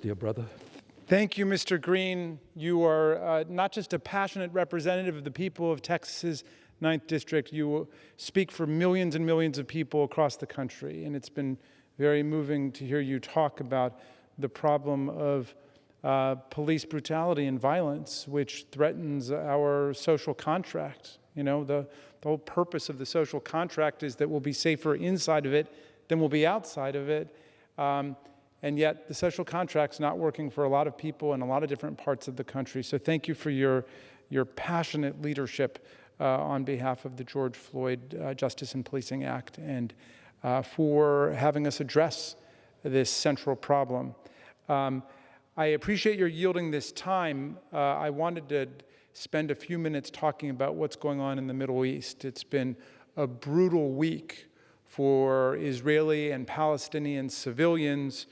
dear brother. Thank you, Mr. Green. You are not just a passionate representative of the people of Texas's 9th District, you speak for millions and millions of people across the country, and it's been very moving to hear you talk about the problem of police brutality and violence, which threatens our social contract. You know, the whole purpose of the social contract is that we'll be safer inside of it than we'll be outside of it. And yet the social contract's not working for a lot of people in a lot of different parts of the country. So thank you for your passionate leadership on behalf of the George Floyd Justice and Policing Act, and for having us address this central problem. I appreciate your yielding this time. I wanted to spend a few minutes talking about what's going on in the Middle East. It's been a brutal week for Israeli and Palestinian civilians,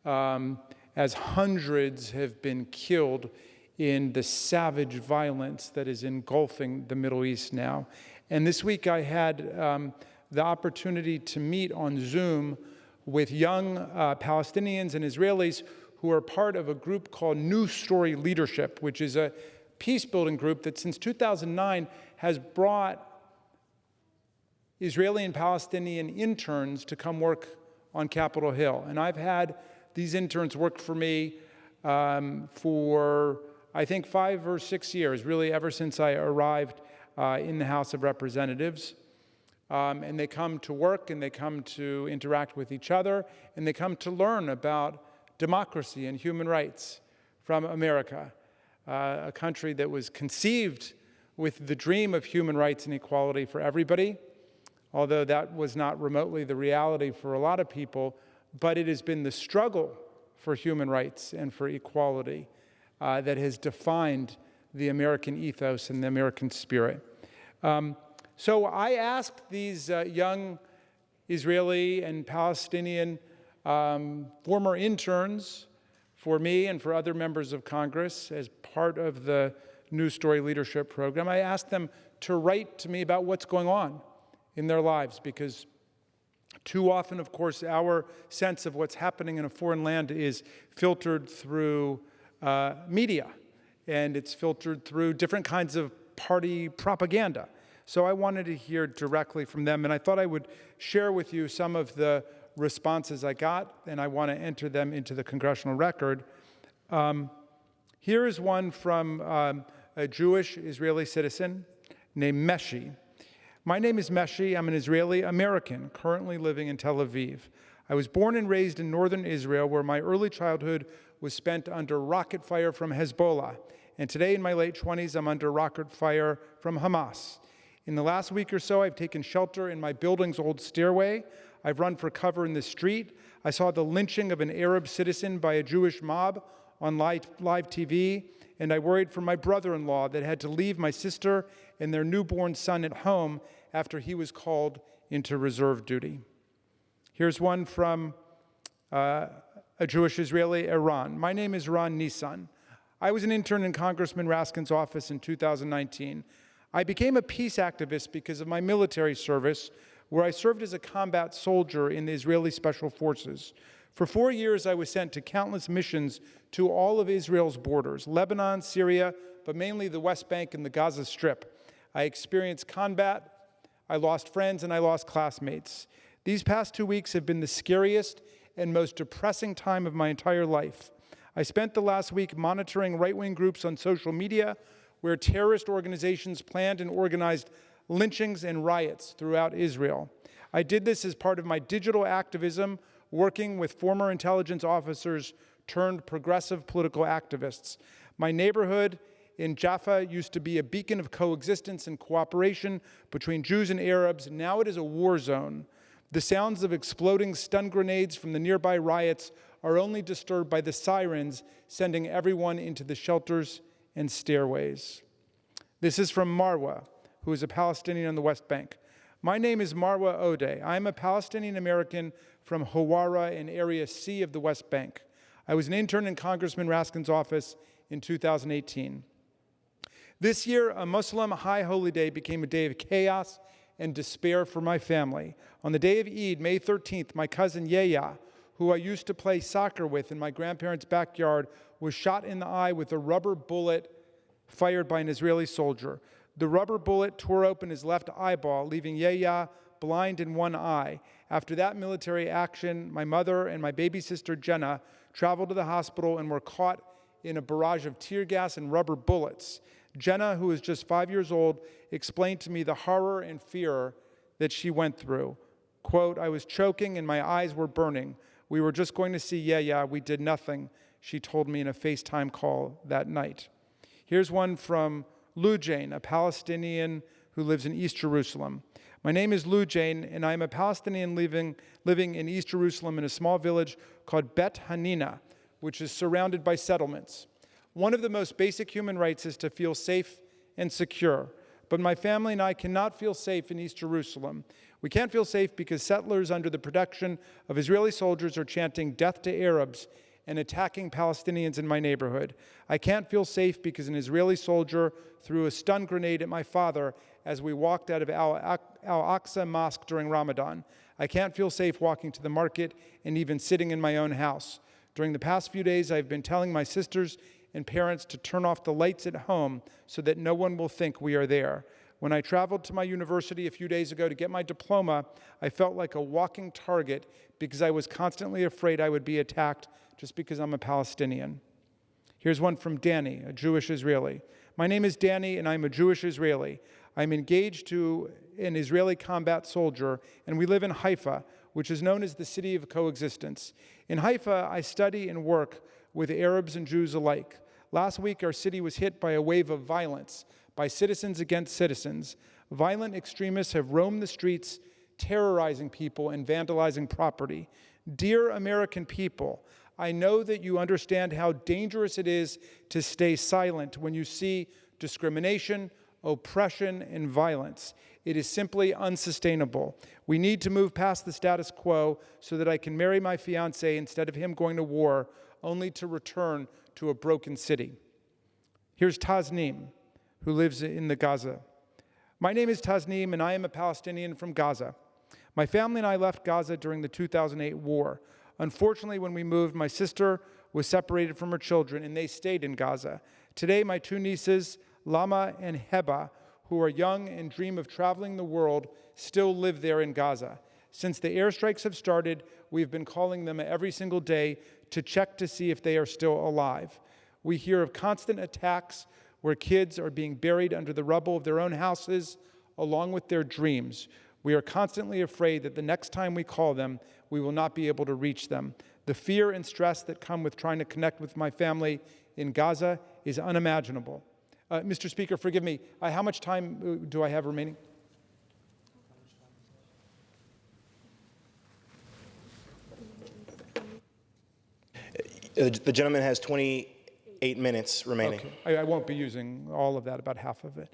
as hundreds have been killed in the savage violence that is engulfing the Middle East now. And this week I had the opportunity to meet on Zoom with young Palestinians and Israelis who are part of a group called New Story Leadership, which is a peace-building group that since 2009 has brought Israeli and Palestinian interns to come work on Capitol Hill. And I've had these interns work for me for, I think, 5 or 6 years, really ever since I arrived in the House of Representatives. And they come to work, and they come to interact with each other, and they come to learn about democracy and human rights from America, a country that was conceived with the dream of human rights and equality for everybody, although that was not remotely the reality for a lot of people. But it has been the struggle for human rights and for equality that has defined the American ethos and the American spirit. So I asked these young Israeli and Palestinian former interns for me and for other members of Congress as part of the New Story Leadership Program. I asked them to write to me about what's going on in their lives, because too often, of course, our sense of what's happening in a foreign land is filtered through media, and it's filtered through different kinds of party propaganda. So I wanted to hear directly from them, and I thought I would share with you some of the responses I got, and I want to enter them into the congressional record. Here is one from a Jewish Israeli citizen named Meshi. My name is Meshi. I'm an Israeli American currently living in Tel Aviv. I was born and raised in northern Israel, where my early childhood was spent under rocket fire from Hezbollah. And today, in my late 20s, I'm under rocket fire from Hamas. In the last week or so, I've taken shelter in my building's old stairway. I've run for cover in the street. I saw the lynching of an Arab citizen by a Jewish mob on live TV, and I worried for my brother-in-law that had to leave my sister and their newborn son at home after he was called into reserve duty. Here's one from a Jewish Israeli, Iran. My name is Ron Nissan. I was an intern in Congressman Raskin's office in 2019. I became a peace activist because of my military service, where I served as a combat soldier in the Israeli Special Forces. For 4 years, I was sent to countless missions to all of Israel's borders, Lebanon, Syria, but mainly the West Bank and the Gaza Strip. I experienced combat, I lost friends, and I lost classmates. These past 2 weeks have been the scariest and most depressing time of my entire life. I spent the last week monitoring right-wing groups on social media where terrorist organizations planned and organized lynchings and riots throughout Israel. I did this as part of my digital activism, working with former intelligence officers turned progressive political activists. My neighborhood in Jaffa used to be a beacon of coexistence and cooperation between Jews and Arabs. Now it is a war zone. The sounds of exploding stun grenades from the nearby riots are only disturbed by the sirens, sending everyone into the shelters and stairways. This is from Marwa, who is a Palestinian on the West Bank. My name is Marwa Odeh. I'm a Palestinian American from Hawara in Area C of the West Bank. I was an intern in Congressman Raskin's office in 2018. This year, a Muslim high holy day became a day of chaos and despair for my family. On the day of Eid, May 13th, my cousin Yeya, who I used to play soccer with in my grandparents' backyard, was shot in the eye with a rubber bullet fired by an Israeli soldier. The rubber bullet tore open his left eyeball, leaving Yahya blind in one eye. After that military action, my mother and my baby sister Jenna traveled to the hospital and were caught in a barrage of tear gas and rubber bullets. Jenna, who was just 5 years old, explained to me the horror and fear that she went through. Quote, "I was choking and my eyes were burning. We were just going to see Yahya. We did nothing," she told me in a FaceTime call that night. Here's one from Lou Jane, a Palestinian who lives in East Jerusalem. "My name is Lou Jane, and I am a Palestinian living in East Jerusalem in a small village called Bet Hanina, which is surrounded by settlements. One of the most basic human rights is to feel safe and secure. But my family and I cannot feel safe in East Jerusalem. We can't feel safe because settlers under the protection of Israeli soldiers are chanting death to Arabs and attacking Palestinians in my neighborhood. I can't feel safe because an Israeli soldier threw a stun grenade at my father as we walked out of Al-Aqsa Mosque during Ramadan. I can't feel safe walking to the market and even sitting in my own house. During the past few days, I've been telling my sisters and parents to turn off the lights at home so that no one will think we are there. When I traveled to my university a few days ago to get my diploma, I felt like a walking target because I was constantly afraid I would be attacked just because I'm a Palestinian." Here's one from Danny, a Jewish Israeli. "My name is Danny, and I'm a Jewish Israeli. I'm engaged to an Israeli combat soldier, and we live in Haifa, which is known as the city of coexistence. In Haifa, I study and work with Arabs and Jews alike. Last week, our city was hit by a wave of violence by citizens against citizens. Violent extremists have roamed the streets, terrorizing people and vandalizing property. Dear American people, I know that you understand how dangerous it is to stay silent when you see discrimination, oppression, and violence. It is simply unsustainable. We need to move past the status quo so that I can marry my fiancé instead of him going to war, only to return to a broken city." Here's Tasneem, who lives in the Gaza. "My name is Tasneem, and I am a Palestinian from Gaza. My family and I left Gaza during the 2008 war. Unfortunately, when we moved, my sister was separated from her children, and they stayed in Gaza. Today, my two nieces, Lama and Heba, who are young and dream of traveling the world, still live there in Gaza. Since the airstrikes have started, we've been calling them every single day to check to see if they are still alive. We hear of constant attacks where kids are being buried under the rubble of their own houses, along with their dreams. We are constantly afraid that the next time we call them, we will not be able to reach them. The fear and stress that come with trying to connect with my family in Gaza is unimaginable." Mr. Speaker, forgive me. How much time do I have remaining? The gentleman has 28 minutes remaining. Okay. I won't be using all of that, about half of it.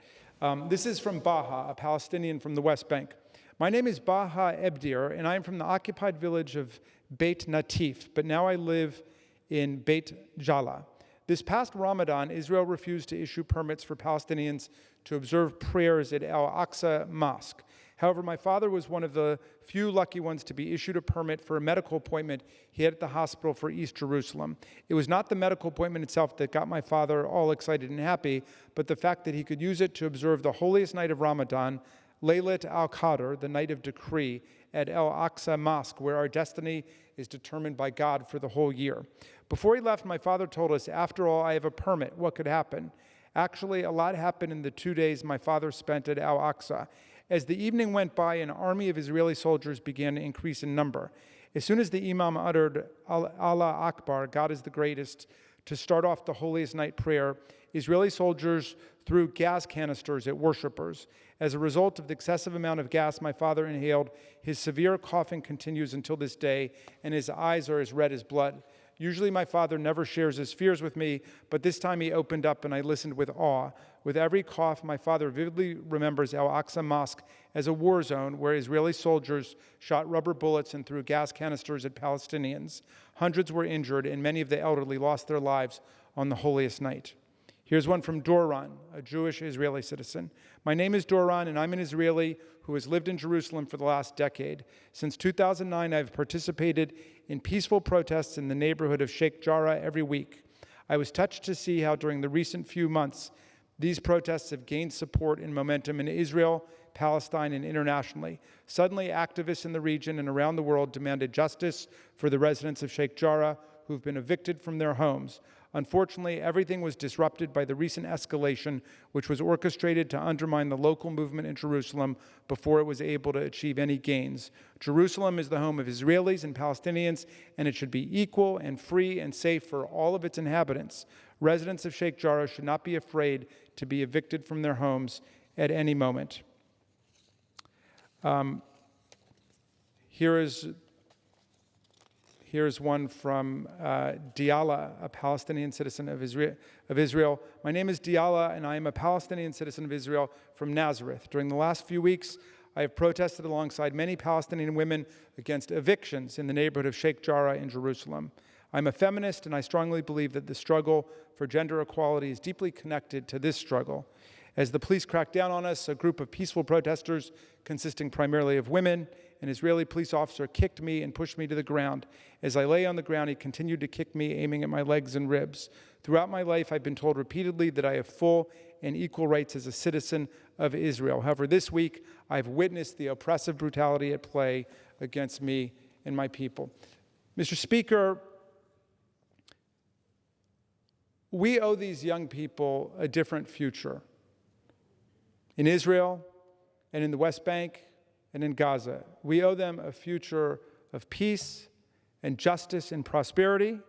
This is from Baha, a Palestinian from the West Bank. "My name is Baha Ebdir, and I am from the occupied village of Beit Natif, but now I live in Beit Jala. This past Ramadan, Israel refused to issue permits for Palestinians to observe prayers at Al-Aqsa Mosque. However, my father was one of the few lucky ones to be issued a permit for a medical appointment he had at the hospital for East Jerusalem. It was not the medical appointment itself that got my father all excited and happy, but the fact that he could use it to observe the holiest night of Ramadan, Laylat al-Qadr, the night of decree, at Al-Aqsa Mosque, where our destiny is determined by God for the whole year. Before he left, my father told us, after all, I have a permit. What could happen? Actually, a lot happened in the 2 days my father spent at Al-Aqsa. As the evening went by, an army of Israeli soldiers began to increase in number. As soon as the imam uttered Allah Akbar, God is the greatest, to start off the holiest night prayer, Israeli soldiers threw gas canisters at worshipers. As a result of the excessive amount of gas my father inhaled, his severe coughing continues until this day, and his eyes are as red as blood. Usually my father never shares his fears with me, but this time he opened up and I listened with awe. With every cough, my father vividly remembers Al-Aqsa Mosque as a war zone where Israeli soldiers shot rubber bullets and threw gas canisters at Palestinians. Hundreds were injured and many of the elderly lost their lives on the holiest night." Here's one from Doron, a Jewish Israeli citizen. My name is Doron, and I'm an Israeli who has lived in Jerusalem for the last decade. Since 2009, I've participated in peaceful protests in the neighborhood of Sheikh Jarrah every week. I was touched to see how during the recent few months, these protests have gained support and momentum in Israel, Palestine, and internationally. Suddenly, activists in the region and around the world demanded justice for the residents of Sheikh Jarrah who've been evicted from their homes. Unfortunately, everything was disrupted by the recent escalation, which was orchestrated to undermine the local movement in Jerusalem before it was able to achieve any gains. Jerusalem is the home of Israelis and Palestinians, and it should be equal and free and safe for all of its inhabitants. Residents of Sheikh Jarrah should not be afraid to be evicted from their homes at any moment. Here's one from Diala, a Palestinian citizen of Israel. My name is Diala, and I am a Palestinian citizen of Israel from Nazareth. During the last few weeks, I have protested alongside many Palestinian women against evictions in the neighborhood of Sheikh Jarrah in Jerusalem. I'm a feminist, and I strongly believe that the struggle for gender equality is deeply connected to this struggle. As the police cracked down on us, a group of peaceful protesters, consisting primarily of women, an Israeli police officer kicked me and pushed me to the ground. As I lay on the ground, he continued to kick me, aiming at my legs and ribs. Throughout my life, I've been told repeatedly that I have full and equal rights as a citizen of Israel. However, this week, I've witnessed the oppressive brutality at play against me and my people. Mr. Speaker, we owe these young people a different future. In Israel and in the West Bank and in Gaza, we owe them a future of peace and justice and prosperity,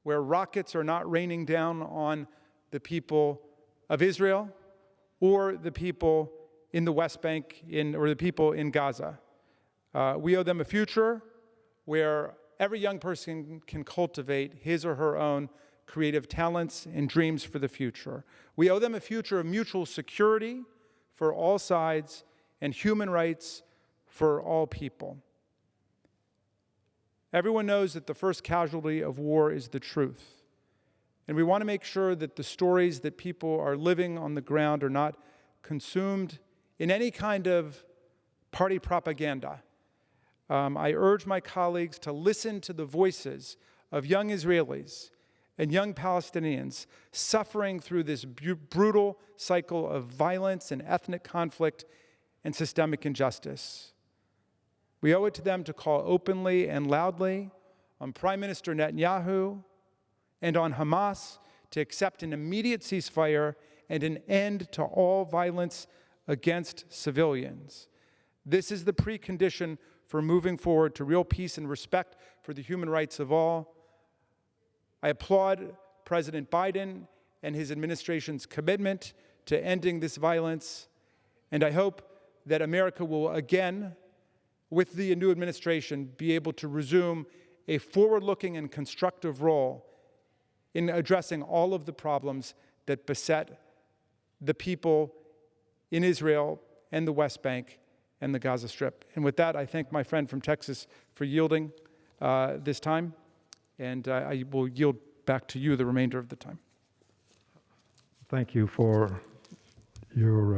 where rockets are not raining down on the people of Israel or the people in the West Bank or the people in Gaza. We owe them a future where every young person can cultivate his or her own creative talents and dreams for the future. We owe them a future of mutual security for all sides and human rights for all people. Everyone knows that the first casualty of war is the truth. And we want to make sure that the stories that people are living on the ground are not consumed in any kind of party propaganda. I urge my colleagues to listen to the voices of young Israelis and young Palestinians suffering through this brutal cycle of violence and ethnic conflict and systemic injustice. We owe it to them to call openly and loudly on Prime Minister Netanyahu and on Hamas to accept an immediate ceasefire and an end to all violence against civilians. This is the precondition for moving forward to real peace and respect for the human rights of all. I applaud President Biden and his administration's commitment to ending this violence, and I hope that America will again, with the new administration, be able to resume a forward-looking and constructive role in addressing all of the problems that beset the people in Israel and the West Bank and the Gaza Strip. And with that, I thank my friend from Texas for yielding this time. And I will yield back to you the remainder of the time. Thank you for your